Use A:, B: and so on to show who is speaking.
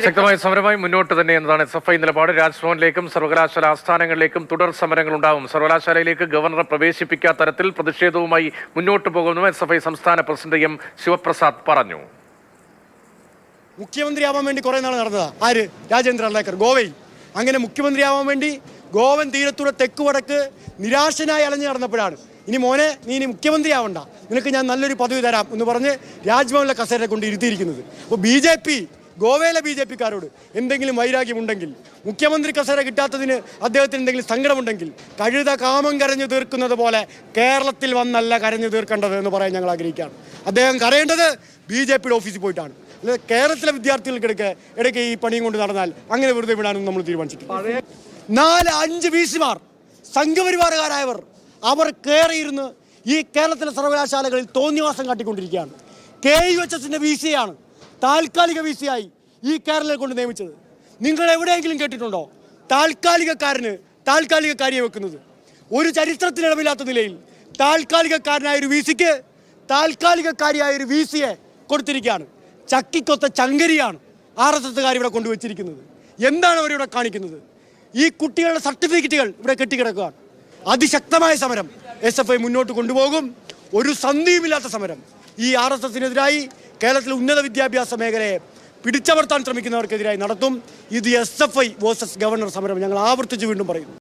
A: ശക്തമായ സമരമായി മുന്നോട്ട് തന്നെ എന്നതാണ് SFI നിലപാട്. രാജ്ഭവനിലേക്കും സർവകലാശാല ആസ്ഥാനങ്ങളിലേക്കും തുടർ സമരങ്ങൾ ഉണ്ടാവും. സർവകലാശാലയിലേക്ക് ഗവർണറെ പ്രവേശിപ്പിക്കാത്ത തരത്തിൽ പ്രതിഷേധവുമായി മുന്നോട്ട് പോകുമെന്നും SFI സംസ്ഥാന പ്രസിഡന്റ് M ശിവപ്രസാദ് പറഞ്ഞു.
B: മുഖ്യമന്ത്രിയാവാൻ വേണ്ടി കുറെ നാൾ നടന്നതാ ആര്? രാജേന്ദ്ര അർലേക്കർ ഗോവയിൽ. അങ്ങനെ മുഖ്യമന്ത്രിയാവാൻ വേണ്ടി ഗോവൻ തീരത്തൂടെ തെക്ക് വടക്ക് നിരാശനായി അലഞ്ഞു നടന്നപ്പോഴാണ് ഇനി മോനെ നീ ഇനി മുഖ്യമന്ത്രിയാവണ്ട, നിനക്ക് ഞാൻ നല്ലൊരു പദവി തരാം എന്ന് പറഞ്ഞ് രാജ്ഭവനിലെ കസേരയെ കൊണ്ട് ഇരുത്തിയിരിക്കുന്നത്. അപ്പോൾ BJP ഗോവയിലെ BJPക്കാരോട് എന്തെങ്കിലും വൈരാഗ്യമുണ്ടെങ്കിൽ, മുഖ്യമന്ത്രി കസേര കിട്ടാത്തതിന് അദ്ദേഹത്തിന് എന്തെങ്കിലും സങ്കടമുണ്ടെങ്കിൽ, കഴുത കാമം കരഞ്ഞു തീർക്കുന്നത് പോലെ കേരളത്തിൽ വന്നല്ല കരഞ്ഞു തീർക്കേണ്ടത് എന്ന് പറയാൻ ഞങ്ങൾ ആഗ്രഹിക്കുകയാണ്. അദ്ദേഹം കരയേണ്ടത് BJPയുടെ ഓഫീസിൽ പോയിട്ടാണ്. അല്ലാതെ കേരളത്തിലെ വിദ്യാർത്ഥികൾക്കിടയ്ക്ക് ഇടയ്ക്ക് ഈ പണിയും കൊണ്ട് നടന്നാൽ അങ്ങനെ വെറുതെ വിടാനൊന്നും നമ്മൾ തീരുമാനിച്ചിട്ടില്ല. 4-5 VC-മാർ സംഘപരിവാരകാരായവർ അവർ കയറിയിരുന്ന് ഈ കേരളത്തിലെ സർവകലാശാലകളിൽ തോന്നിവാസം കാട്ടിക്കൊണ്ടിരിക്കുകയാണ്. KUHSന്റെ VC-യാണ് താൽക്കാലിക VC-ആയി ഈ കേരളത്തിൽ കൊണ്ട് നിയമിച്ചത്. നിങ്ങൾ എവിടെയെങ്കിലും കേട്ടിട്ടുണ്ടോ താൽക്കാലികക്കാരന് താൽക്കാലികക്കാരിയെ വെക്കുന്നത്? ഒരു ചരിത്രത്തിനിടമില്ലാത്ത നിലയിൽ താൽക്കാലികക്കാരനായ ഒരു VC-ക്ക് താൽക്കാലികക്കാരിയായ ഒരു VC-യെ കൊടുത്തിരിക്കുകയാണ്. ചക്കിക്കൊത്ത ചങ്കരിയാണ് RSSകാർ ഇവിടെ കൊണ്ടുവച്ചിരിക്കുന്നത്. എന്താണ് അവരിവിടെ കാണിക്കുന്നത്? ഈ കുട്ടികളുടെ സർട്ടിഫിക്കറ്റുകൾ ഇവിടെ കെട്ടിക്കിടക്കുകയാണ്. അതിശക്തമായ സമരം SFI മുന്നോട്ട് കൊണ്ടുപോകും. ഒരു സന്ധിയുമില്ലാത്ത സമരം ഈ RSSനെതിരായി കേരളത്തിലെ ഉന്നത വിദ്യാഭ്യാസ മേഖലയെ പിടിച്ചമർത്താൻ ശ്രമിക്കുന്നവർക്കെതിരായി നടത്തും. ഇത് SFI വേഴ്സസ് ഗവർണർ സമരം ഞങ്ങൾ ആവർത്തിച്ച് വീണ്ടും പറയുന്നു.